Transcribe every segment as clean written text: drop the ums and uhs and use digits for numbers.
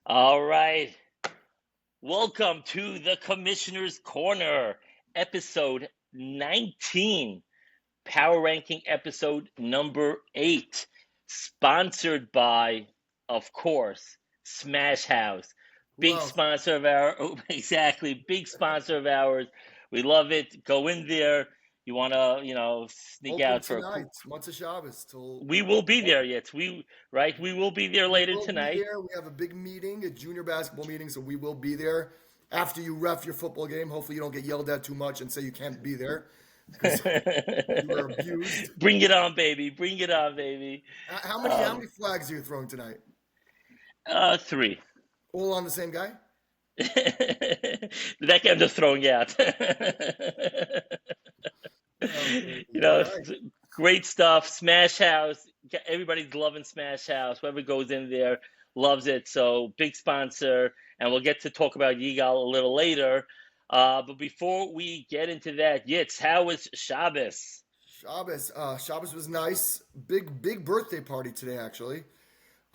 All right. Welcome to the Commissioner's Corner, episode 19, power ranking episode number 8, sponsored by, of course, Smash House. Who Big else? sponsor of big sponsor of ours. We love it. Go in there. You want to, sneak Open out for a cool. tonight, Montez Shabbos till. We will be there, yet. We will be there We later will be tonight. there. We have a big meeting, a junior basketball meeting, so we will be there after you ref your football game. Hopefully, you don't get yelled at too much and say you can't be there because you were abused. Bring it on, baby. Bring it on, baby. How many flags are you throwing tonight? 3. All on the same guy? That guy I'm just throwing out. Okay, you all know, right. great stuff. Smash House. Everybody's loving Smash House. Whoever goes in there loves it. So big sponsor, and we'll get to talk about Yigal a little later. But before we get into that, Yitz, how was Shabbos? Shabbos was nice. Big birthday party today, actually.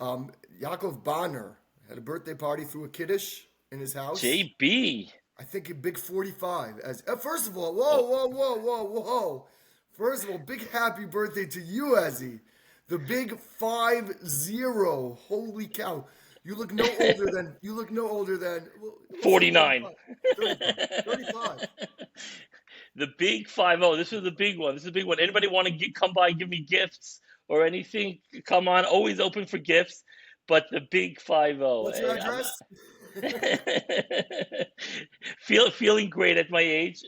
Yaakov Bonner had a birthday party, threw a kiddush in his house. JB. I think a big 45. As first of all, whoa. First of all, big happy birthday to you, Ezzy. The big 50. Holy cow. You look no older than well, we'll say 49. 35. 35. The big 50. This is the big one. This is a big one. Anybody want to come by, give me gifts or anything? Come on. Always open for gifts. But the big 50. What's your address? Feeling great at my age.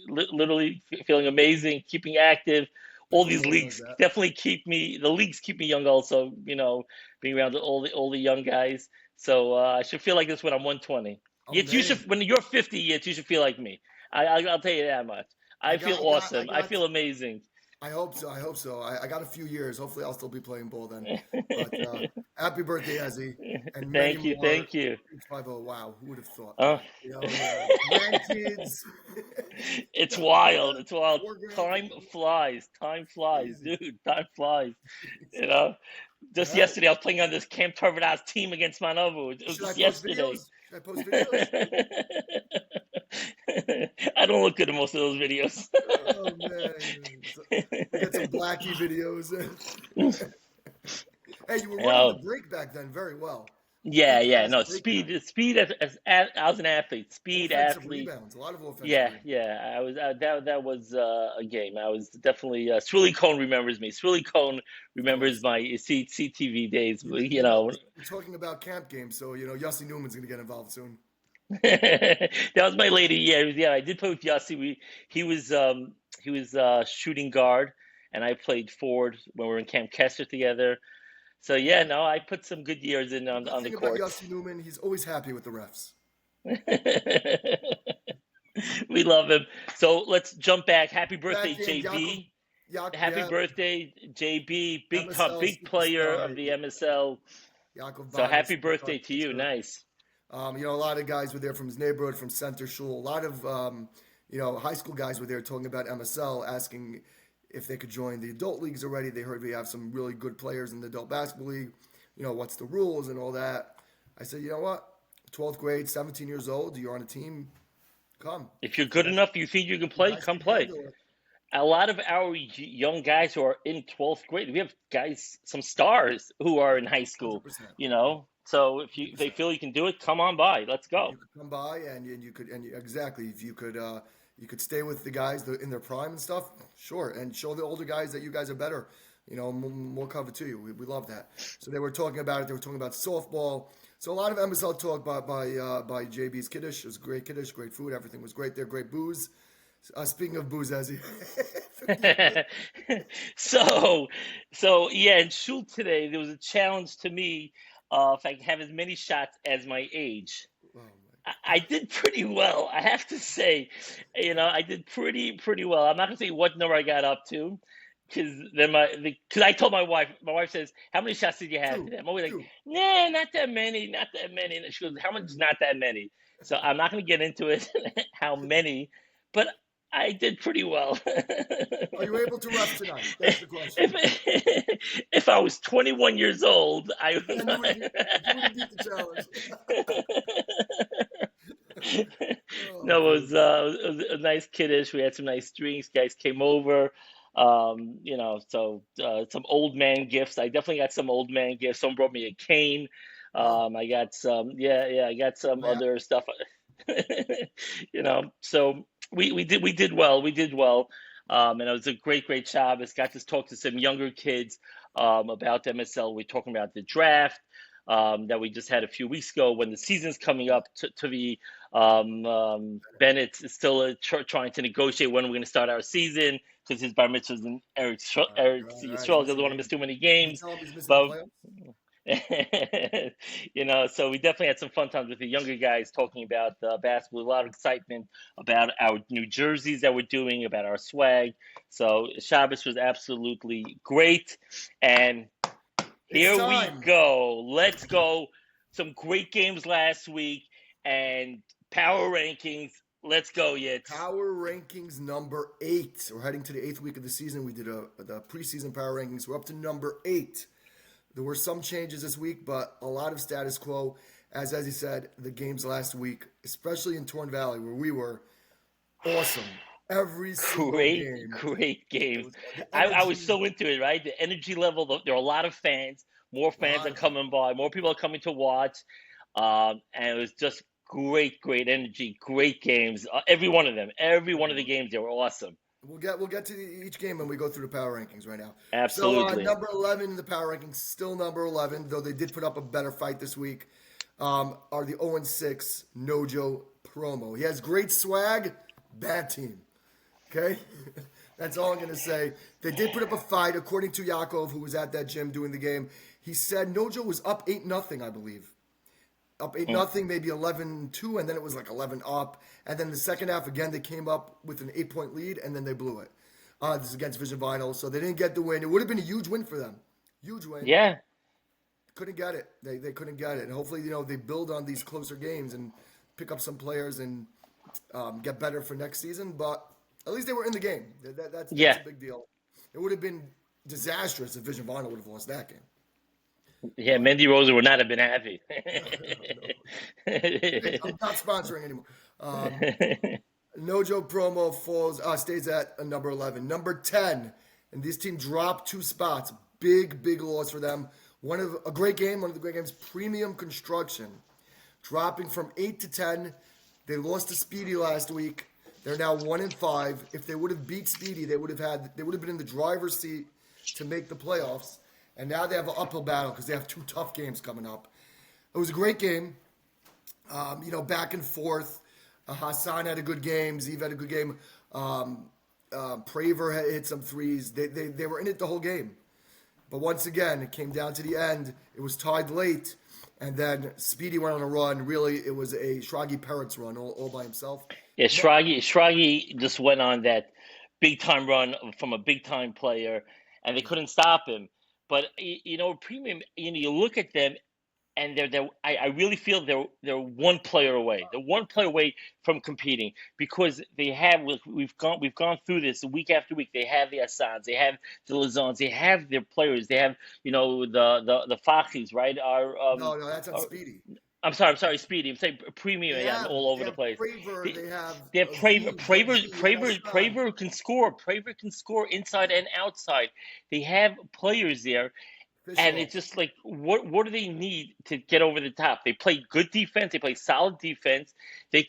Literally feeling amazing. Keeping active. All these Everyone knows leagues that. definitely keep me. The leagues keep me young. Also, being around all the young guys. So I should feel like this when I'm 120. Yet you should, Amazing. when you're 50, yet you should feel like me. I'll tell you that much. I I feel got, I got, I awesome. I got. feel amazing. I hope so. I hope so. I got a few years. Hopefully, I'll still be playing ball then. But happy birthday, Ezzy, and many Thank you, more. thank you. 50. Wow, who would have thought? Uh, Grandkids, it's wild. It's wild. four Time grandkids. flies. Time flies, Crazy. dude. Time flies. You know. All Just right. yesterday, I was playing on this Camp Tarvadas team against Manovu. It was Should I just post yesterday. videos? Should I post videos? I don't look good in most of those videos. Oh man, we get some Blackie videos. Hey, you were running the Oh, break back then very well. yeah, Big yeah. fast No, break guy. speed. I was an athlete. Speed Offensive athlete. rebounds. A lot of offensive Yeah, rebounds. yeah. I was that was a game. I was definitely Swilly Cone remembers me. Swilly Cone Of remembers course. my CTV days. You, you know, we're talking about camp games, so Yossi Newman's gonna get involved soon. That was my lady. Yeah, yeah. I did play with Yossi. He was shooting guard, and I played forward when we were in Camp Kessler together. So yeah, no, I put some good years in The on the thing about courts. Yossi Newman, he's always happy with the refs. We love him. So let's jump back. Happy birthday, Back in Yaakov, JB. Happy yeah, birthday, JB. MSL Big player superstar of the MSL. Yaakov So Bonner, happy superstar birthday to you. pitcher. Nice. A lot of guys were there from his neighborhood, from Center Shul. A lot of high school guys were there talking about MSL, asking if they could join the adult leagues already. They heard we have some really good players in the adult basketball league. What's the rules and all that. I said, you know what? 12th grade, 17 years old, you're on a team, come. If you're If you good guys, enough, you think you can you play, guys come can play. handle it. A lot of our young guys who are in 12th grade, we have guys, some stars who are in high school, 100%. So if they 100%. feel you can do it, come on by. Let's go. You could come by and you could exactly if you could stay with the guys in their prime and stuff. Sure, and show the older guys that you guys are better. More cover to you. We love that. So they were talking about it. They were talking about softball. So a lot of MSL talk by JB's Kiddush. It was great Kiddush, great food. Everything was great there. Great booze. Speaking of booze, Ezzy, 50. So, so yeah, in shul today, there was a challenge to me if I could have as many shots as my age. Oh I did pretty well, I have to say. I did pretty well. I'm not gonna say what number I got up to, because because I told my wife says, "How many shots did you have two, today?" I'm always like, two. "Nah, not that many, not that many." And she goes, "How much is not that many?" So I'm not gonna get into it, how many, but I did pretty well. Are you able to ref tonight? That's the question. If I was 21 years old, I Then you would have beat the challenge. Oh, no, good. it was a nice kiddish. We had some nice drinks. Guys came over. So some old man gifts. I definitely got some old man gifts. Someone brought me a cane. Oh, I got yeah, I got some man. other stuff. So we did well. We did well. And it was a great job. I got to talk to some younger kids about MSL. We're talking about the draft that we just had a few weeks ago. When the season's coming up, to be Bennett is still trying to negotiate when we're going to start our season because his bar mitzvahs and Eric All right, he's Yisrael doesn't missing want to miss games. too many Did you games. tell him he's missing the But playoffs? so we definitely had some fun times with the younger guys talking about basketball. A lot of excitement about our new jerseys that we're doing, about our swag. So Shabbos was absolutely great, and It's here we time. go. Let's go. Some great games last week and power rankings. Let's go, Yitz. Power rankings number 8. We're heading to the 8th week of the season. We did the preseason power rankings. We're up to number 8. There were some changes this week, but a lot of status quo. As he said, the games last week, especially in Torn Valley where we were, awesome. Every single game. Great It games. was the I was energy. so into it, right? The energy level, there are a lot of fans. More A fans lot are of them. coming by. More people are coming to watch. And it was just great energy, great games. Every one of them, every one of the Everyone. games, they were awesome. We'll get to each game when we go through the power rankings right now. So Absolutely. number 11 in the power rankings, still number 11, though they did put up a better fight this week. Are the 0-6 Nojo promo. He has great swag, bad team. Okay, that's all I'm gonna say. They did put up a fight, according to Yakov, who was at that gym doing the game. He said Nojo was up 8-0, I believe. Up 8 Mm. nothing, maybe 11-2, and then it was like 11 up. And then the second half again, they came up with an 8 point lead, and then they blew it. This is against Vision Vinyl, so they didn't get the win. It would have been a huge win for them, huge win. Yeah, Couldn't get it. They couldn't get it, and hopefully they build on these closer games and pick up some players and get better for next season. But at least they were in the game. That's yeah, a big deal. It would have been disastrous if Vision Vinyl would have lost that game. yeah. But Mendy Rosa would not have been happy. no, I'm not sponsoring anymore. Nojo promo stays at a number 11. Number 10, and this team dropped 2 spots. Big loss for them. One of the great games, Premium Construction, dropping from 8 to 10. They lost to Speedy last week. They're now 1-5. If they would have beat Speedy, they would have been in the driver's seat to make the playoffs. And now they have an uphill battle because they have 2 tough games coming up. It was a great game. Back and forth. Hassan had a good game. Zeev had a good game. Praver hit some threes. They were in it the whole game. But once again, it came down to the end. It was tied late. And then Speedy went on a run. Really, it was a Shragi Peretz run all by himself. Yeah, But Shragi just went on that big time run from a big time player, and they yeah, couldn't stop him. But Premium, you look at them, and I really feel they're one player away. They're one player away from competing because they have we've gone through this week after week. They have the Assans, they have the Lazans, they have their players. They have the Fachis, right? no, that's on Our Speedy. I'm sorry, Speedy. I'm saying They Premium. Yeah, I'm have all they over the have place. Praver. They, They have they have Praver. Zeev. They have Praver. Z. They have Praver. Hassan. Praver can score. Praver can score inside and outside. They have players there, and Fishoff. it's just like, what do they need to get over the top? They play good defense. They play solid defense. They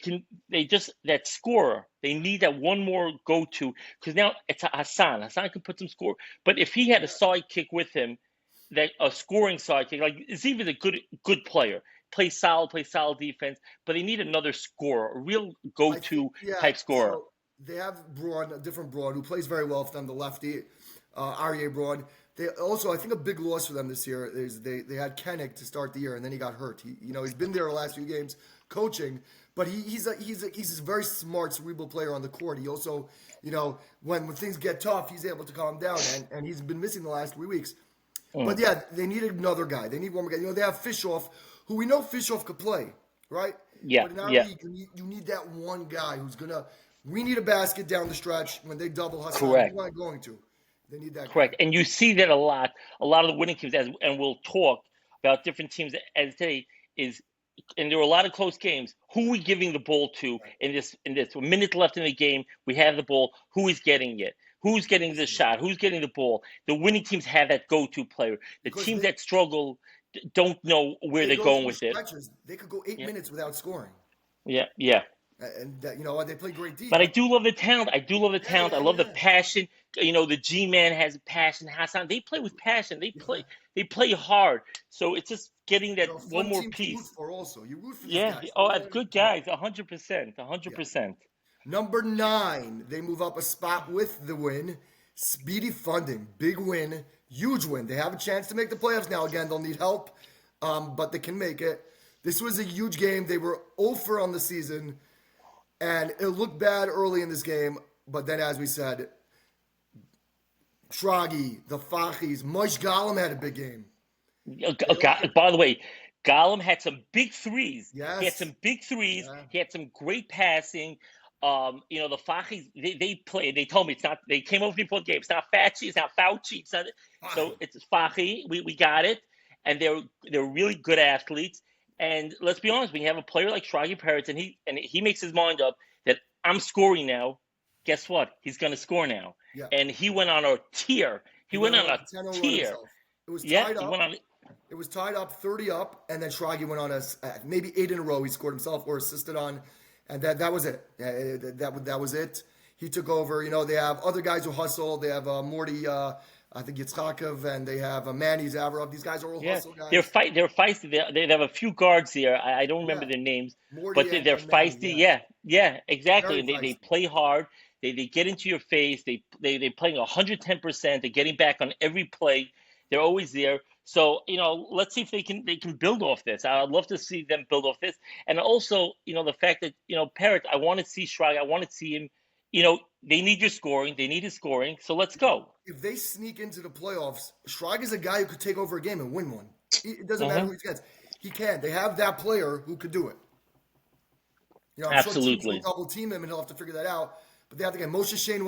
just that scorer. They need that one more go to because now it's a Hassan. Hassan can put some score, but if he had a sidekick with him, that a scoring sidekick, like it's even a good player, play solid defense, but they need another scorer, a real go I think, to yeah. type scorer. So they have Braun, a different Braun, who plays very well for them, the lefty, Aryeh Braun. They also, I think, a big loss for them this year is they had Kennick to start the year, and then he got hurt. He's been there the last few games coaching, but he's a very smart, cerebral player on the court. He also, when things get tough, he's able to calm down, and he's been missing the last 3 weeks. But Mm. yeah, they need another guy. They need one more guy. They have Fishoff, who we know Fishoff could play, right? Yeah, But in our yeah, league, you need that one guy who's gonna We need a basket down the stretch when they double Hassan, Correct. who aren't going to. They need that guy. Correct. And you see that a lot. A lot of the winning teams, and we'll talk about different teams as today is, and there were a lot of close games. Who are we giving the ball to in this minute left in the game? We have the ball. Who is getting it? Who's getting the shot? Who's getting the ball? The winning teams have that go-to player. The Because teams that struggle don't know where they they're go going through with it. stretches. They could go eight Yeah, minutes without scoring. yeah, yeah. And that, you know what? They play great But I defense. do love the talent. I do love the Yeah, talent. I yeah, love the yeah. passion. The G-man has passion. Hassan, they play with passion. They Yeah. play. They play hard. So it's just getting that They're a one fun more team to root piece. for also. You root for these Yeah. guys. They're Oh, all that's in it good together. guys. 100%. Yeah. 100%. Number 9, they move up a spot with the win. Speedy Funding, big win, huge win. They have a chance to make the playoffs now. Again, they'll need help, but they can make it. This was a huge game. They were 0 on the season, and it looked bad early in this game. But then, as we said, Shragi, the Fachis, Mosh Golem had a big game. They all came. By the way, Gollum had some big threes. He had Yes. some big threes. Yeah. He had some great passing. The Fachis, they play. They told me it's not. They came over before the game. It's not Facci. It's not Fauci. It's not. So Fachi. it's Fachi. We got it, and they're really good athletes. And let's be honest, when you have a player like Shragi Peretz, and he makes his mind up that I'm scoring now. Guess what? He's going to score now. Yeah. And he went on a tear. He He went went on on like a a 10-0 run tear. himself. It was Yeah, tied he up. went on. It was tied up, 30 up, and then Shragi went on maybe 8 in a row. He scored himself or assisted on, and that was it. That was it. He took over. They have other guys who hustle. They have Morty, I think Yitzchakov, and they have Manny Zavarov. These guys are all Yeah, hustle guys. they're feisty. They have a few guards there. I don't remember Yeah, their names, but Morty they're and Manny. feisty. Yeah, Yeah, yeah, exactly. very And they feisty. play hard. They get into your face. They playing 110%. They're getting back on every play. They're always there. So let's see if they can build off this. I'd love to see them build off this, and also the fact that Parrot. I want to see Shrag. I want to see him. They need your scoring. They need his scoring. So let's go. If they sneak into the playoffs, Shrag is a guy who could take over a game and win one. It doesn't matter Uh-huh. who he gets. He can. They have that player who could do it. I'm sure teams will Absolutely. double team him, and he'll have to figure that out. But they have to get Moshe Shane,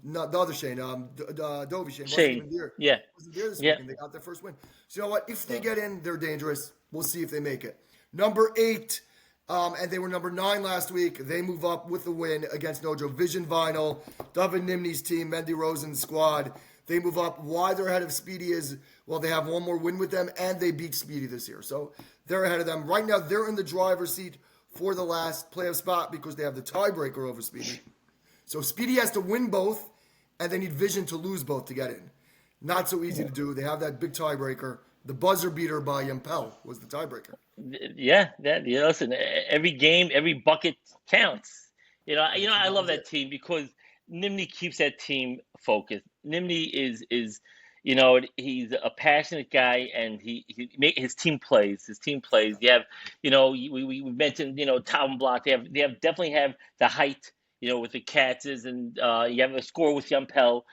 not the other Shane, Dovey Shane wasn't Shane. even there. Yeah. Wasn't there this Yeah. weekend. They got their first win. So you know what? If they get in, they're dangerous. We'll see if they make it. Number 8, and they were number 9 last week. They move up with the win against Nojo Vision Vinyl, David Nimni's team, Mendy Rosen's squad. They move up. Why they're ahead of Speedy is, well, they have one more win with them, and they beat Speedy this year. So they're ahead of them. Right now, they're in the driver's seat for the last playoff spot because they have the tiebreaker over Speedy. So Speedy has to win both, and they need Vision to lose both to get in. Not so easy to do. They have that big tiebreaker. The buzzer beater by Yempel was the tiebreaker. Yeah, listen, every game, every bucket counts. I That love was that it. team because Nimni keeps that team focused. Nimni is he's a passionate guy, and his team plays. His team plays. You have, we mentioned, Tom Block. They definitely have the height, with the Katzes, and you have a score with Yampel.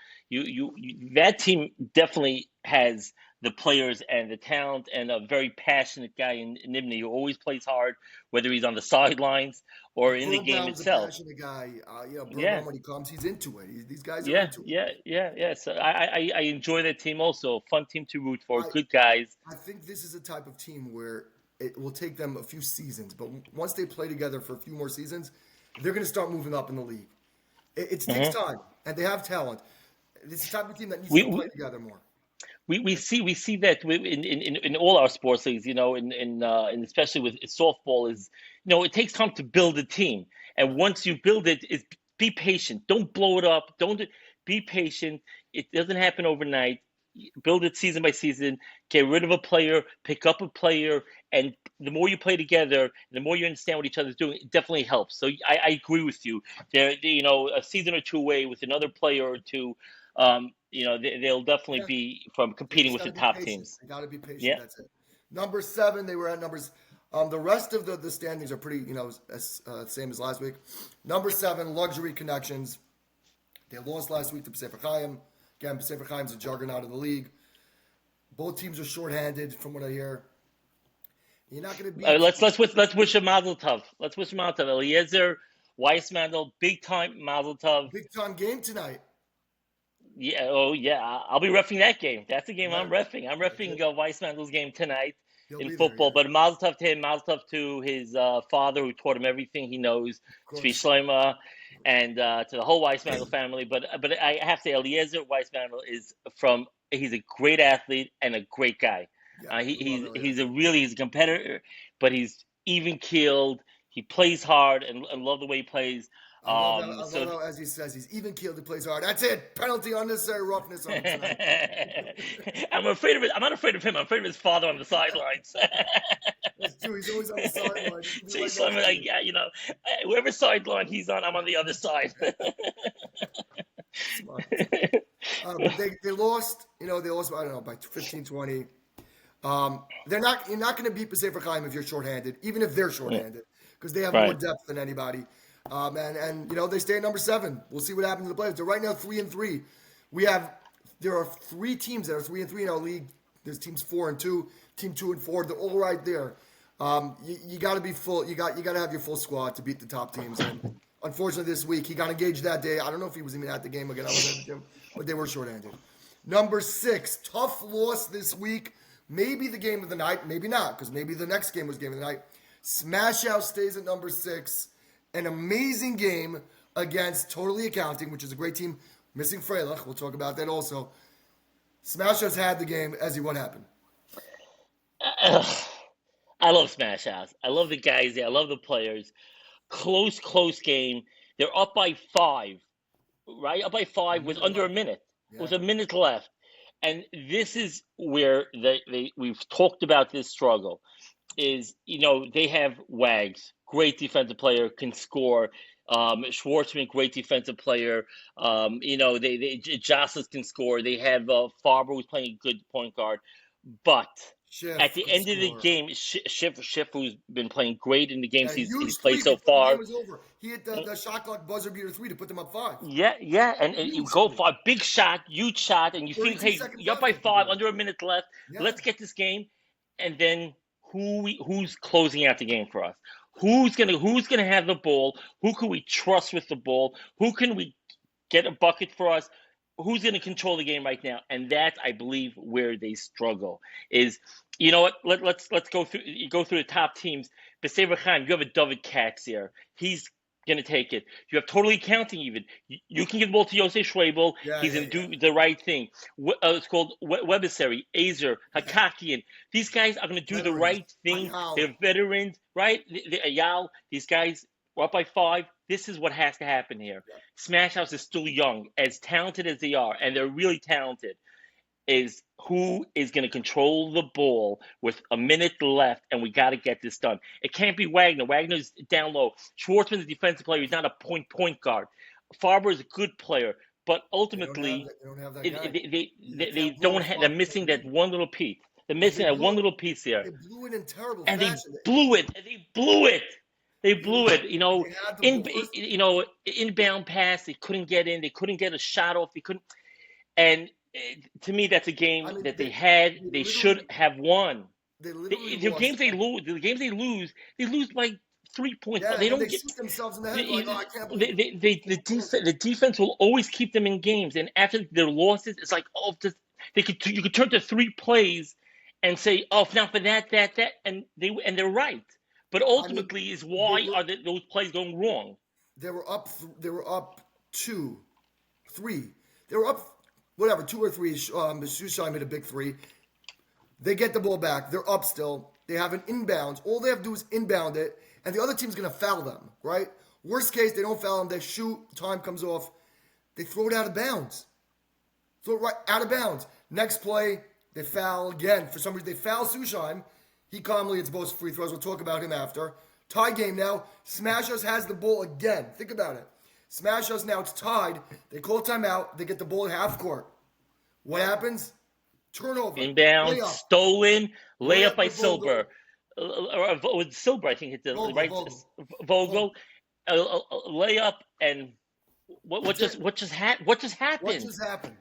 That team definitely has the players and the talent, and a very passionate guy in Nimni who always plays hard, whether he's on the sidelines or in the game Birnbaum's a itself. passionate guy. Yeah, Birnbaum, when he comes, he's into it. These guys are yeah, into it. yeah, yeah, yeah. So I enjoy that team also. Fun team to root for. I, Good guys. I think this is a type of team where it will take them a few seasons, but once they play together for a few more seasons, they're going to start moving up in the league. It takes Mhm. time, and they have talent. It's the type of team that needs We, to we play together more. we see that in all our sports leagues, and especially with softball is, it takes time to build a team, and once you build it, is be patient. Don't blow it up. Don't Be patient. It doesn't happen overnight. Build it season by season. Get rid of a player, pick up a player, and the more you play together, the more you understand what each other's doing. It definitely helps. So I agree with you. A season or two away with another player or two. They'll definitely Yeah, be from they competing just with got the to be top patient. teams. They got to be patient. Yeah. That's it. Number 7, they were at numbers. The rest of the standings are pretty, same as last week. Number 7, Luxury Connections. They lost last week to Pacific Chaim. Again, Pacific Chaim's a juggernaut in the league. Both teams are shorthanded, from what I hear. You're not going to beat. Let's wish a mazel tov. Let's wish a mazel tov. Eliezer Weissmandel, big time Mazel Tov. Big time game tonight. Yeah, oh yeah, I'll be reffing that game. That's the game I'm Right. reffing. I'm That's reffing it. Weissmandel's game tonight He'll in be there. football. Yeah. But Mazel Tov to him, Mazel Tov to his father who taught him everything he knows, Of Tzvi course. Shlomo, and to the whole Weissmandel family. But I have to say, Eliezer Weissmandel he's a great athlete and a great guy. Yeah. Uh, he, We love he's Eliezer. he's a competitor, but he's even keeled. He plays hard and love the way he plays. I love So how, as he says, he's even keeled. He plays hard. That's it. Penalty, unnecessary roughness on him tonight. I'm afraid of it. I'm not afraid of him. I'm afraid of his father on the sidelines. That's true. He's always on the sideline. He should be See, right so I'm next to like, you. yeah, whoever sideline he's on, I'm on the other side. Smart. But they lost. They lost. I don't know, by 15, 20. They're not. You're not going to beat Pacific Chaim if you're shorthanded, even if they're Yeah, shorthanded, because they have more right, depth than anybody. And they stay at number 7. We'll see what happens in the playoffs. They're right now 3-3. There are 3 teams that are 3-3 in our league. There's teams 4-2, team 2-4. They're all right there. You got to be full. You got to have your full squad to beat the top teams. And unfortunately, this week he got engaged that day. I don't know if he was even at the game again. I was at the gym, but they were shorthanded. Number 6, tough loss this week. Maybe the game of the night, maybe not, because maybe the next game was game of the night. Smash House stays at number 6. An amazing game against Totally Accounting, which is a great team. Missing Freilich. We'll talk about that also. Smash House had the game. Ezzy, what happened? I love Smash House. I love the guys there. I love the players. Close game. They're up by 5, right? Up by A 5 with minute under a left. minute. Yeah. With a minute left. And this is where we've talked about this struggle. They have Wags, great defensive player, can score. Schwartzman, great defensive player. Jocelyn can score. They have Farber, who's playing a good point guard. But at Schiff, the good end of the scorer. game, Schiff, who's been playing great in the games And a he's huge played 3 so before the game far. was over. He hit the shot clock buzzer beater 3 to put them up 5. Yeah, and you Huge go 3. for a big shot, huge shot, and you think, 32 hey, seconds you're up left by after 5, that. under a minute left. Yeah. Let's get this game, and then who's closing out the game for us? Who's gonna have the ball? Who can we trust with the ball? Who can we get a bucket for us? Who's going to control the game right now? And that's, I believe, where they struggle. Is what? Let's go through. You go through the top teams. B'Sever Khan, you have a David Katz here. He's going to take it. You have Totally Counting even. You can give the ball to Yosef Schwabel. Yeah, He's yeah, going yeah. to do the right thing. It's called Webisary, Azer, Hakakian. These guys are going to do the Veterans. right thing. Ayal. They're veterans, right? Ayal, these guys are up by 5. This is what has to happen here. Yeah. Smash House is still young, as talented as they are, and they're really talented. Is who is going to control the ball with a minute left, and we got to get this done. It can't be Wagner. Wagner's down low. Schwartzman's a defensive player. He's not a point guard. Farber is a good player, but ultimately, They don't have that guy. they Can't blow don't a have. spot They're in the missing same that game. one little piece. They're And they missing that blew one it. little piece there, They blew it in terrible and they fashion. blew it. And they blew it. They They, blew it. they had the ball first. Inbound pass. They couldn't get in. They couldn't get a shot off. They couldn't. And to me, that's a game I mean, that they had. they They literally should have won. they literally The lost. games they lose. The games they lose by 3 points. Yeah, They and they don't get. shoot themselves in the head like, The, oh, I can't believe the defense will always keep them in games, and after their losses, it's like, oh, you could turn to 3 plays and say, oh, if not for that, and they're right. But I mean, ultimately, is they why were are those plays going wrong? they were up they were up 2, 3. They were up whatever 2 or 3. Shushan made a big 3. They get the ball back. They're up still. They have an inbound. All they have to do is inbound it, and the other team's gonna foul them. Right? Worst case, they don't foul them. They shoot. Time comes off. They throw it out of bounds. Throw it right out of bounds. Next play, they foul again. For some reason, they foul Susheim. He calmly hits both free throws. We'll talk about him after. Tie game now. Smash Us has the ball again. Think about it. Smash Us now. It's tied. They call timeout. They get the ball at half court. What happens? Turnover. Inbound, Layup. stolen, layup Layup by with Vogel. Silber. With Silber, I think hit the Vogel. right Vogel. Vogel. A layup, and what That's just it. what just What happened? just happened?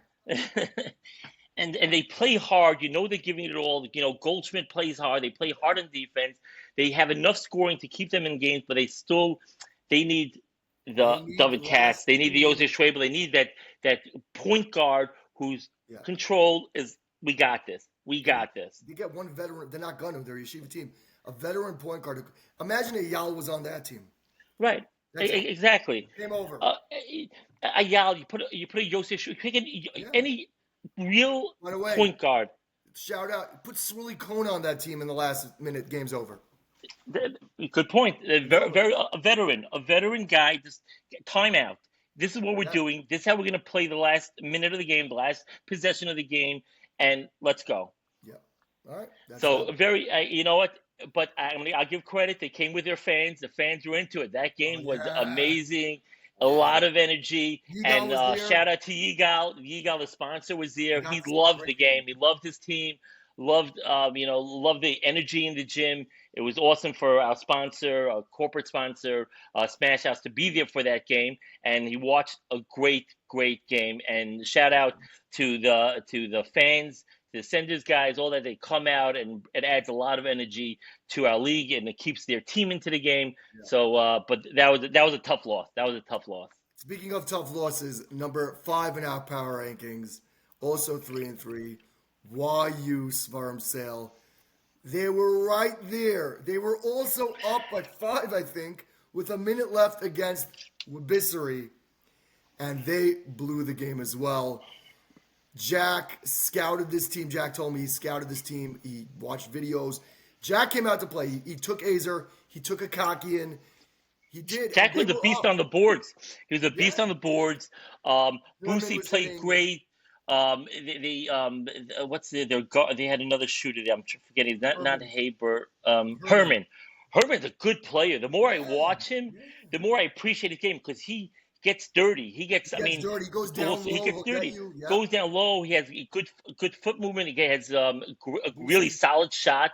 And they play hard. They're giving it all. Goldschmidt plays hard. They play hard on defense. They have enough scoring to keep them in games, but they need They the need the Doven Cats. last They need two the Jose minutes. Schwebel. They need that point guard whose Yeah. control is, we got this. We They, got this. they get one veteran. They're not gonna. They're a yeshiva team. A veteran point guard. Imagine Yal was on that team. Right. That's it. Exactly. Game over. Ayala, you put a Jose Schwebel, pick Yeah. any real Right away. point guard. Shout out. Put Swilly Kona on that team in the last minute. Game's over. Good point. A veteran guy. Just timeout. This is what we're Yeah. doing. This is how we're going to play the last minute of the game, the last possession of the game, and let's go. Yeah. All right. That's So it. you know what? But I'll give credit. They came with their fans. The fans were into it. That game was Yeah. amazing. A Yeah. lot of energy. Yigal And was there. shout out to Yigal. Yigal, the sponsor, was there. Got He some loved great the game. He loved his team. Loved loved the energy in the gym. It was awesome for our sponsor, our corporate sponsor, Smash House, to be there for that game. And he watched a great game. And shout out to the fans, the senders guys, all that. They come out, and it adds a lot of energy to our league, and it keeps their team into the game. Yeah. So, but that was a tough loss. That was a tough loss. Speaking of tough losses, number 5 in our power rankings, also 3-3. YU Svarm Sale. They were right there. They were also up by 5, I think, with a minute left against Wabissery, and they blew the game as well. Jack scouted this team. Jack told me he scouted this team. He watched videos. Jack came out to play. He took Azer. He took Akakian. He did. Jack was a beast on the boards. He was a beast on the boards. Boosie played great. They had another shooter there. I'm forgetting. Not Haber. Herman. Herman's a good player. The more I watch him, the more I appreciate his game, because he gets dirty. He gets dirty. He goes down low. He gets dirty. Yeah. Goes down low. He has good foot movement. He has a really solid shot.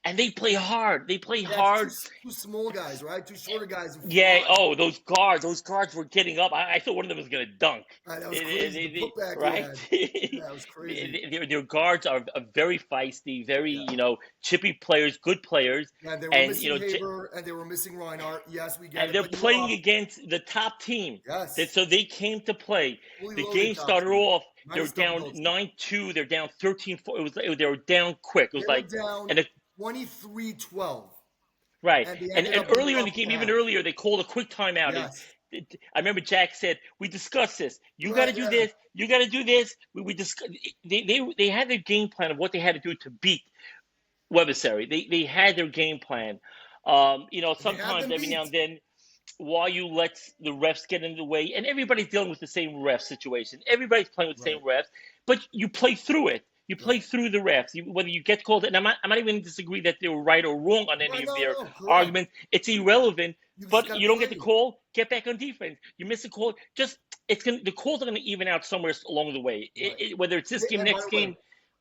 And they play hard. They play hard. Two small guys, right? Two shorter guys. Yeah. Oh, those guards were getting up. I thought one of them was going to dunk. That was crazy. The putback, right? Yeah, that was crazy. Their guards are very feisty, very chippy players, good players. Yeah, they were missing Haber, and they were missing Reinhardt. Yes, we get and it. they're playing against the top team. Yes. So they came to play. The game started off. They were down 9-2. They're down 13-4. They were down quick. It was down 23-12. Right. And earlier in the game, even earlier, they called a quick timeout. Yes. I remember Jack said, "We discussed this. You got to do this. You got to do this." We discussed. They had their game plan of what they had to do to beat Webissery. They had their game plan. Sometimes every now and then, while you let the refs get in the way, and everybody's dealing with the same ref situation. Everybody's playing with the same refs, but you play through it. You play through the refs, whether you get called. And I'm not even disagree that they were right or wrong on any of their arguments. It's irrelevant. But you don't get the call, get back on defense. You miss a call, the calls are going to even out somewhere along the way. Whether it's this game, next game.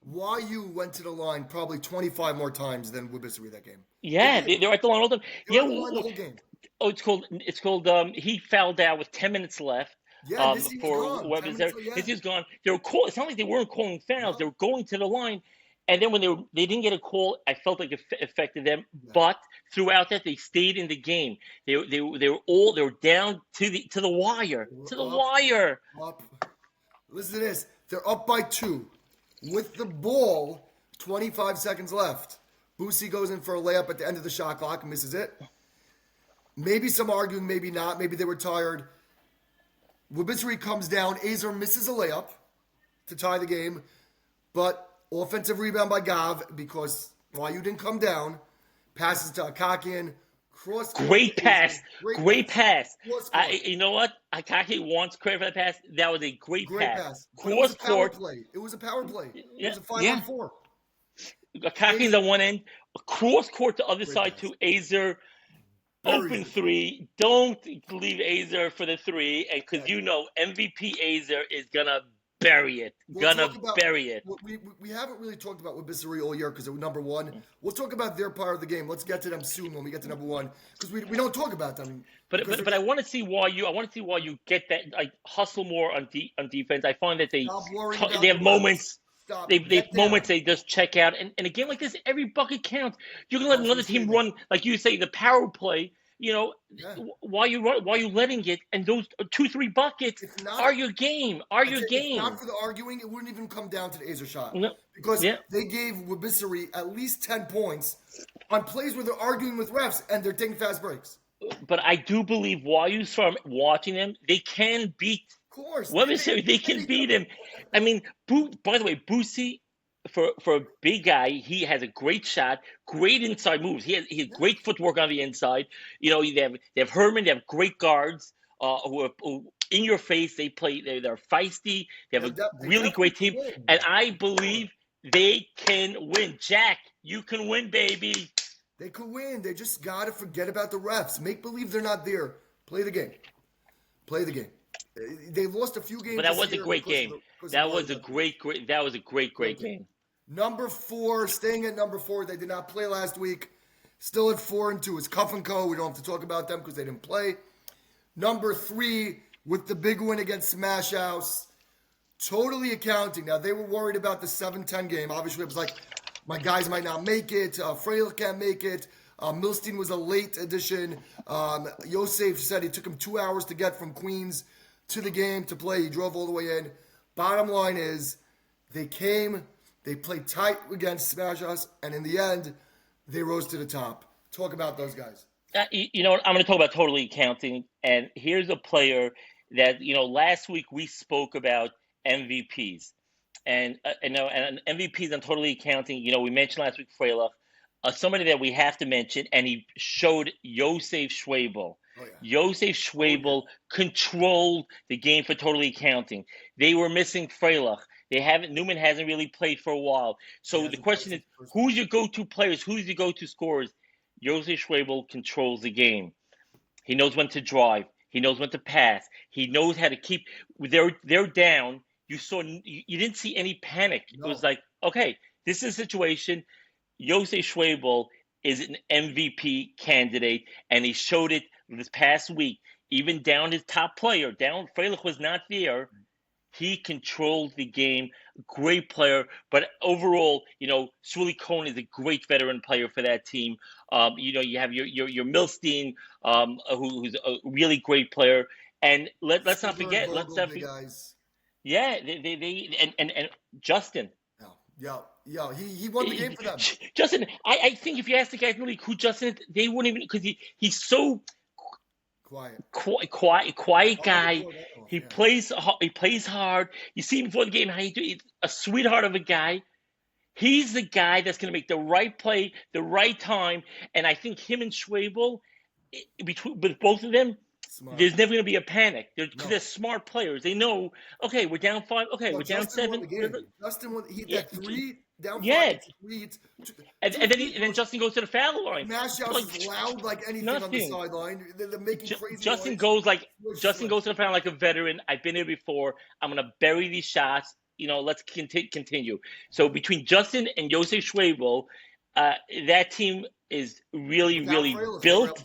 YU went to the line probably 25 more times than Wabissery that game. Yeah, they're at the line all the time. They were at the line the whole game. Oh, it's called. He fouled out with 10 minutes left. Yeah, for Webissery. This is gone. They were call. It's not like they weren't calling fouls. No. They were going to the line. And then when they didn't get a call, I felt like it affected them. Yeah. But throughout that, they stayed in the game. They were down to the wire. Wire. Up. Listen to this. They're up by 2 with the ball. 25 seconds left. Boosie goes in for a layup at the end of the shot clock and misses it. Maybe some arguing, maybe not. Maybe they were tired. Wabissery comes down. Azer misses a layup to tie the game, but offensive rebound by Gav because YU didn't come down. Passes to Akakian. Great pass. Great pass. You know what? Akakian wants credit for that pass. That was a great pass. Cross court. It was a power play. It was a 5-on-4. Akakian's on one end. Cross court to the other side to Azer. Open 3. Don't leave Azer for the 3, and because MVP Azer is gonna bury it. Bury it. We haven't really talked about Wabissery all year because it was number 1. We'll talk about their part of the game. Let's get to them soon when we get to number 1 because we don't talk about them. But I want to see why you get that hustle more on defense. I find that they have moments. They have moments they just check out, and a game like this, every bucket counts. You're gonna let another team run, like you say, the power play. Yeah. while you letting it, and those 2-3 buckets If not, are your game. Are I'd your say if not game. for the arguing, it wouldn't even come down to the Azer shot No, because yeah. they gave Wabissery at least 10 points on plays where they're arguing with refs and they're taking fast breaks. But I do believe while you from watching them, they can beat Of course, Webber. They they can beat them. beat him. I mean, by the way, Boosie, for a big guy, he has a great shot, great inside moves. He has Yeah, great footwork on the inside. They have Herman. They have great guards who in your face. They play. They're feisty. They have a they really definitely great could team, win. and I For sure. believe they can win. Jack, you can win, baby. They could win. They just got to forget about the refs. Make believe they're not there. Play the game. Play the game. They lost a few But games that this was a year great game. because of That a lot was of a referees. great. That was a great Great game. game. Number 4, staying at number 4. They did not play last week. Still at 4-2 is Cuff and Co. We don't have to talk about them because they didn't play. Number 3 with the big win against Smash House. Totally accounting. Now, they were worried about the 7-10 game. Obviously, it was like, my guys might not make it. Frail can't make it. Milstein was a late addition. Yosef said it took him 2 hours to get from Queens to the game to play. He drove all the way in. Bottom line is, they came, they played tight against Smash Us, and in the end, they rose to the top. Talk about those guys. You know what? I'm going to talk about totally accounting. And here's a player that, last week we spoke about MVPs. And MVPs on totally accounting, we mentioned last week Freilich, somebody that we have to mention, and he showed Yosef Schwabel. Oh, yeah. Yosef Oh, yeah. Schwabel controlled the game for totally accounting. They were missing Freilich. Newman hasn't really played for a while. So the question is, who's your go-to players? Who's your go-to scorers? Yosef Schwabel controls the game. He knows when to drive. He knows when to pass. He knows how to keep. They're down. You didn't see any panic. No. It was like, okay, this is a situation. Yosef Schwabel is an MVP candidate, and he showed it this past week. Even down his top player, Freilich was not there. He controlled the game. Great player, but overall, Sully Cohn is a great veteran player for that team. You have your Milstein, who's a really great player, and let's not forget. Guys. Yeah, and Justin. Yeah. He won the game for them. Justin, I think if you ask the guys in the league who Justin is, they wouldn't even, because he's so quiet guy. He plays hard. You see him before the game how he's a sweetheart of a guy. He's the guy that's going to make the right play, the right time, and I think him and Schwabel, with both of them, smart. There's never going to be a panic. They're smart players. They know, okay, we're down 5. Okay, we're down 7. Justin won. He hit that 3 down 5. Yeah. 3, and then Justin goes to the foul line. Smash House is loud like anything on the sideline. They're making crazy Justin noise. goes to the foul like a veteran. I've been here before. I'm going to bury these shots. Let's continue. So between Justin and Yosef Schwabel, that team is really built.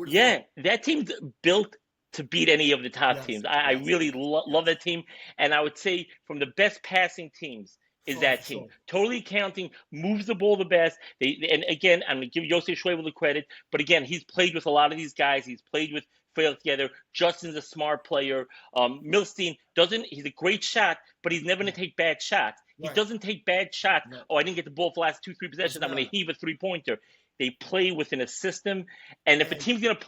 Yeah, that team's built to beat any of the top teams. I really love that team, and I would say from the best passing teams is that team. Sure. Totally counting, moves the ball the best. And again, I'm going to give Yosef Schwabel the credit, but again, he's played with a lot of these guys. He's played with Frail together. Justin's a smart player. Milstein he's a great shot, but he's never going to take bad shots. He doesn't take bad shots. No. Oh, I didn't get the ball for the last 2-3 possessions. I'm going to heave a 3-pointer. They play within a system, and if a team's going to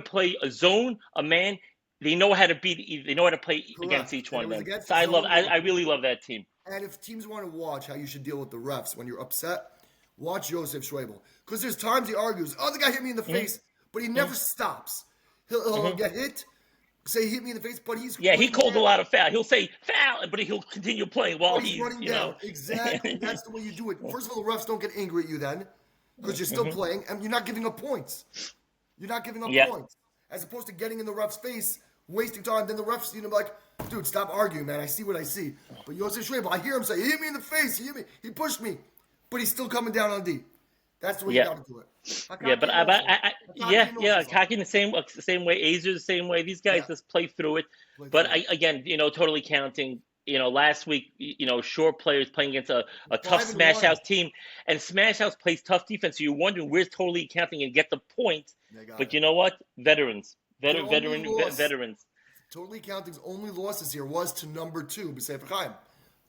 play a zone, a man, they know how to beat. They know how to play against each one of them. So I really love that team. And if teams want to watch how you should deal with the refs when you're upset, watch Yosef Schwabel, because there's times he argues, "Oh, the guy hit me in the face," but he never stops. He'll get hit. Say he hit me in the face, but he called a lot of foul. He'll say foul, but he'll continue playing while he's running down. Exactly, that's the way you do it. First of all, the refs don't get angry at you then, because you're still playing and you're not giving up points. You're not giving up points, as opposed to getting in the ref's face, wasting time. Then the refs, like, dude, stop arguing, man. I see what I see. But Yosef Schwabel, I hear him say, he hit me in the face. He hit me. He pushed me, but he's still coming down on D. That's the way you got to do it. Hockey the same way. Azer the same way. These guys just play through it. Again, totally counting. last week, short players playing against a tough Five and Smash one. House team, and Smash House plays tough defense. So you're wondering where's Totally Counting and get the points. They got But it. you know what? Veterans, Their only loss, veterans. Totally Counting's only loss this year was to number two, B'Sefer Chaim.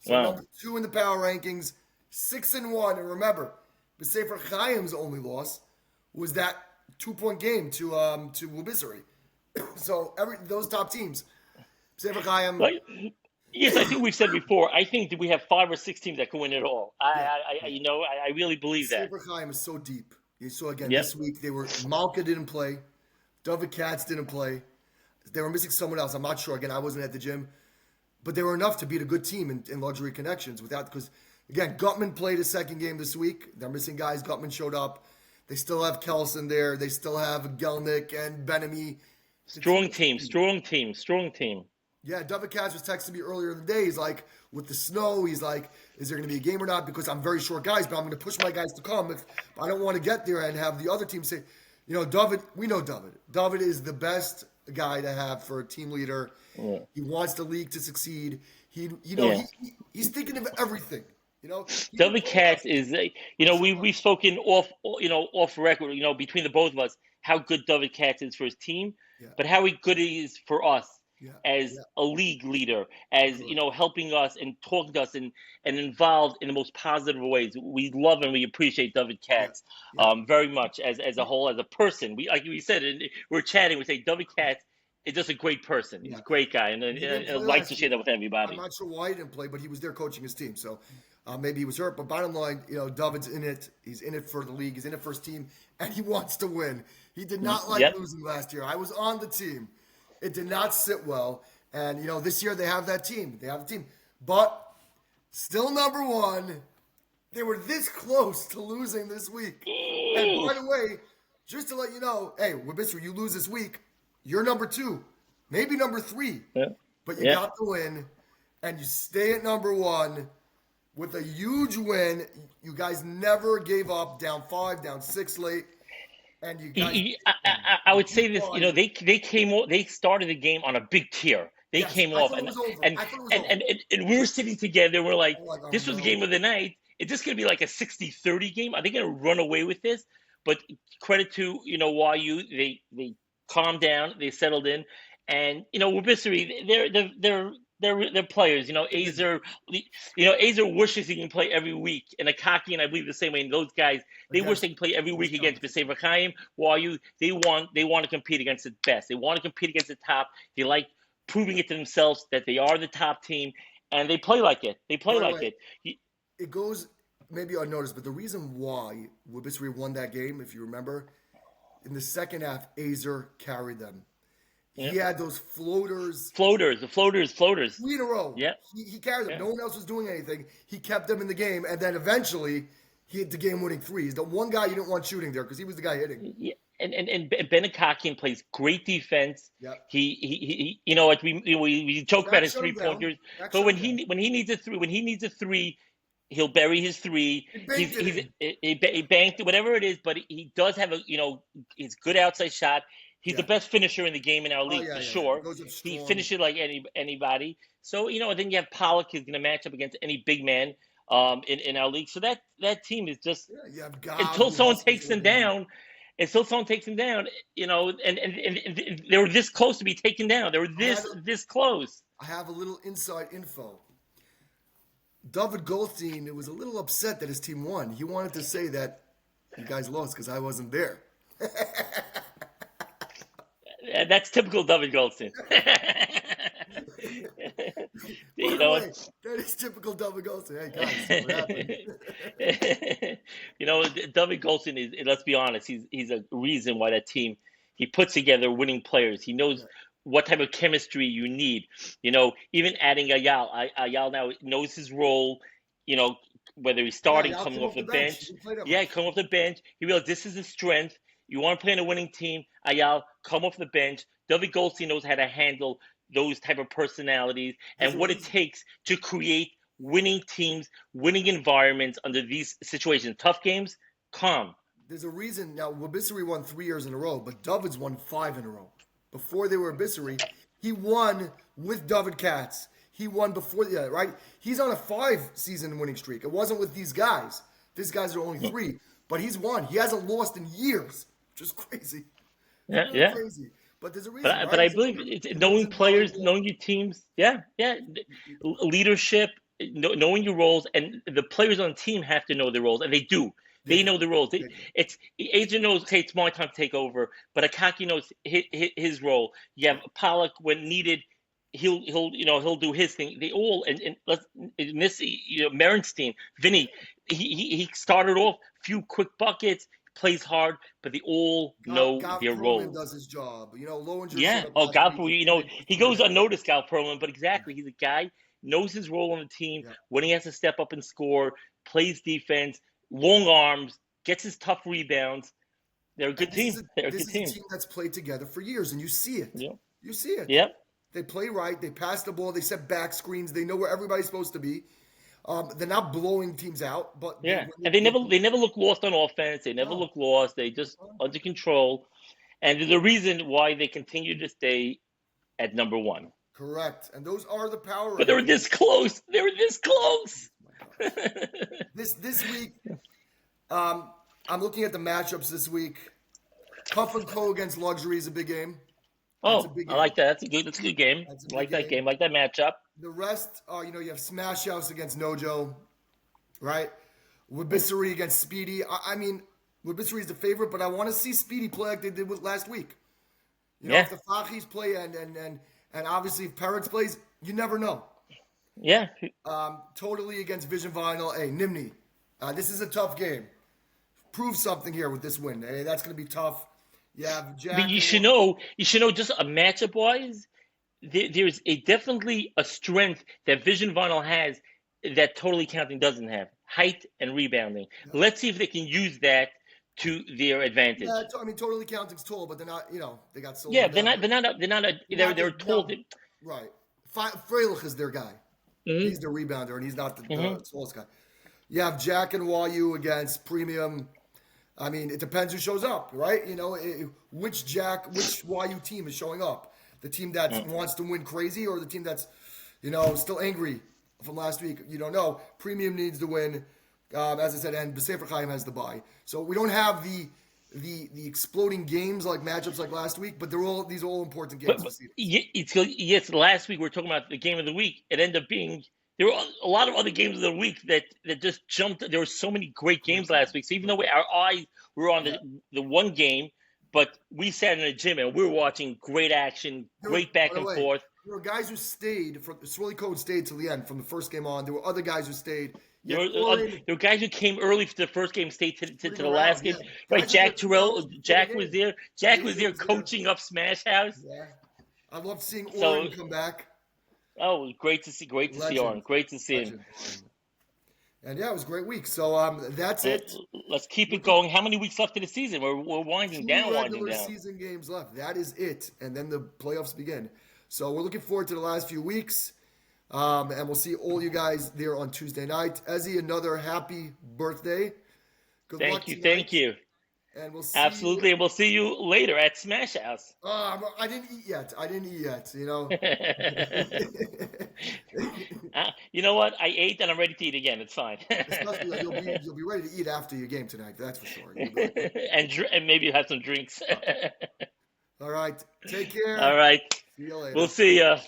So Wow. number two in the power rankings, 6-1. And remember, B'Sefer Chaim's only loss was that 2-point game to Wabissery. So those top teams, B'Sefer Chaim, Like, yes, I think we've said before. I think that we have 5 or 6 teams that can win it all. yeah. I really believe that. B'Sefer Chaim is so deep. So again, Yep. this week Malka didn't play, David Katz didn't play. They were missing someone else. I'm not sure. Again, I wasn't at the gym. But they were enough to beat a good team in Luxury Connections because, again, Gutman played a second game this week. They're missing guys. Gutman showed up. They still have Kelson there. They still have Gelnick and Benamy. Strong team. Yeah, David Katz was texting me earlier in the day. He's like, with the snow, he's like, is there going to be a game or not? Because I'm very short guys, but I'm going to push my guys to come. If I don't want to get there and have the other team say, David, we know David. David is the best guy to have for a team leader. Yeah. He wants the league to succeed. He's thinking of everything. David Katz is, we've spoken off record, between the both of us, how good David Katz is for his team, Yeah. but how good he is for us as Yeah. a league leader, as, Sure. helping us and talking to us and involved in the most positive ways. We love and we appreciate David Katz Yeah. very much as a whole, as a person. Like we said, and we're chatting, we say David Katz is just a great person. He's Yeah. a great guy, and He didn't I'd play like last to year. share that with I'm everybody. not sure why he didn't play, but he was there coaching his team. So maybe he was hurt. But bottom line, David's in it. He's in it for the league. He's in it for his team, and he wants to win. He did not like Yep. losing last year. I was on the team. It did not sit well. And, this year they have that team. They have the team. But still number one. They were this close to losing this week. And by the way, just to let you know, hey, Wabisser, you lose this week, you're number two, maybe number three. Yeah. But you Yeah. got the win, and you stay at number one with a huge win. You guys never gave up, down 5, down 6 late. And you guys. I would say this, they started the game on a big tear. They Yes, came I off, thought it and was over. and I thought it was and, over. and we were sitting together. We're like, I'm like, oh, this was the no. game of the night. Is this going to be like a 60-30 game? Are they going to run away with this? But credit to YU, they calmed down, they settled in, and Wabissery, they're players. Azer, Azer wishes he can play every week, and Akaki, and I believe the same way. And those guys, they wish they can play every week against B'Sefer Chaim. YU, they want to compete against the best. They want to compete against the top. They like proving it to themselves that they are the top team, and they play like it. They play By the like way, it. It goes maybe unnoticed, but the reason why Wabissery won that game, if you remember, in the second half, Azer carried them. He had those floaters. The floaters. 3 in a row. Yeah. He carried them. Yeah. No one else was doing anything. He kept them in the game, and then eventually he hit the game-winning three. He's the one guy you didn't want shooting there because he was the guy hitting. Yeah. And Ben Akakian plays great defense. Yep. He we joke about his shut him down. 3-pointers, That but shut when him he needs a three, he'll bury his three. He banked it, whatever it is, but he does have he's good outside shot. He's the best finisher in the game in our league for sure. He finishes like anybody. So then you have Pollock is going to match up against any big man in our league. So that team is just until someone takes them down. Until someone takes them down, and they were this close to be taken down. They were this close. I have a little inside info. David Goldstein was a little upset that his team won. He wanted to say that you guys lost because I wasn't there. That's typical David Goldstein. That is typical David Goldstein. Hey guys, what happened? David Goldstein is. Let's be honest. He's a reason why that team. He puts together winning players. He knows what type of chemistry you need. Even adding Ayal. Ayal now knows his role. Whether he's starting, coming off the bench. Coming off the bench. He realized this is his strength. You want to play on a winning team, Ayal, come off the bench. David Goldstein knows how to handle those type of personalities and what it takes to create winning teams, winning environments under these situations. Tough games, calm. There's a reason. Now, Wabissery won 3 years in a row, but David's won 5 in a row. Before they were Wabissery, he won with David Katz. he won before that, right? He's on a 5-season winning streak. It wasn't with these guys. These guys are only 3, but he's won. He hasn't lost in years, which is crazy. It's Yeah, really yeah. crazy. But there's a But reason, I, right? but I believe it's He lives knowing in players, Hollywood. knowing your teams. Yeah, yeah. Leadership, knowing your roles, and the players on the team have to know their roles, and they do. They They do. know the roles. They do. It's Adrian knows. Okay, it's my time to take over. But Akaki knows his role. You have Pollock when needed. He'll do his thing. They all and let's in this Merenstein, Vinny. He started off few quick buckets, plays hard, but they all know Gav their Perlman roles. does his job. Lowinger showed Yeah. up Oh, last God, week. He he came in goes and unnoticed, Gal Perlman, but exactly, he's a guy knows his role on the team yeah. when he has to step up and score, plays defense, long arms, gets his tough rebounds. They're a And good team. They're a this good is a team. team that's played together for years, and you see it. Yep. You see it. Yep. They play right. They pass the ball. They set back screens. They know where everybody's supposed to be. They're not blowing teams out, but Yeah. And they never look lost on offense. They never no. look lost. They just under control. And there's a reason why they continue to stay at number 1. Correct. And those are the power But they were rankings. this close. They were this close. Oh my gosh. This week, I'm looking at the matchups this week. Cuff and Co against Luxury is a big game. That's a Oh, big I game. like that. That's a good game. That's a I like big that game. I like that matchup. The rest are, you have Smash House against Nojo, right? Wabisseri against Speedy. I mean, Wabisseri is the favorite, but I want to see Speedy play like they did with last week. Yeah. If the Fachis play and obviously if Peretz plays, you never know. Yeah. Totally against Vision Vinyl. Hey, Nimni, this is a tough game. Prove something here with this win. Hey, that's going to be tough. You have Jack. But you should know just a matchup wise, there's definitely a strength that Vision Vinyl has that Totally Counting doesn't have: height and rebounding. Yeah. Let's see if they can use that to their advantage. Yeah, I mean, Totally Counting's tall, but they're not. They got sold. Yeah, they're not. They're tall. Right. Freilich is their guy. Mm-hmm. He's the rebounder, and he's not the tallest guy. You have Jack and Wayu against Premium. I mean, it depends who shows up, right? Which YU team is showing up? The team that wants to win crazy, or the team that's, still angry from last week? You don't know. Premium needs to win, as I said, and B'Sefer Chaim has the bye. So we don't have the exploding games like matchups like last week, but these are all important games. Yes, last week we were talking about the game of the week. It ended up being. There were a lot of other games of the week that just jumped. There were so many great games last week. So even though our eyes were on the one game, but we sat in the gym and we were watching great action, great back and forth. There were guys who stayed. Swirly Code stayed till the end from the first game on. There were other guys who stayed. There were guys who came early for the first game, stayed to the last game. Yeah. Right, Jack Terrell. Jack was there. Jack was there coaching up Smash House. Yeah, I loved seeing Oren come back. Oh, it was great to see. Great to see Oren. Great to see him. And yeah, it was a great week. So that's it. Let's keep it going. How many weeks left in the season? We're winding down. Regular season games left. That is it, and then the playoffs begin. So we're looking forward to the last few weeks, and we'll see all you guys there on Tuesday night. Ezzy, another happy birthday. Good luck tonight. Thank you. And we'll see absolutely, and we'll see you later at Smash House. I didn't eat yet. You know what? I ate and I'm ready to eat again. It's fine. Especially you'll be ready to eat after your game tonight. That's for sure. and maybe have some drinks. All right. Take care. All right. See you later. We'll see ya.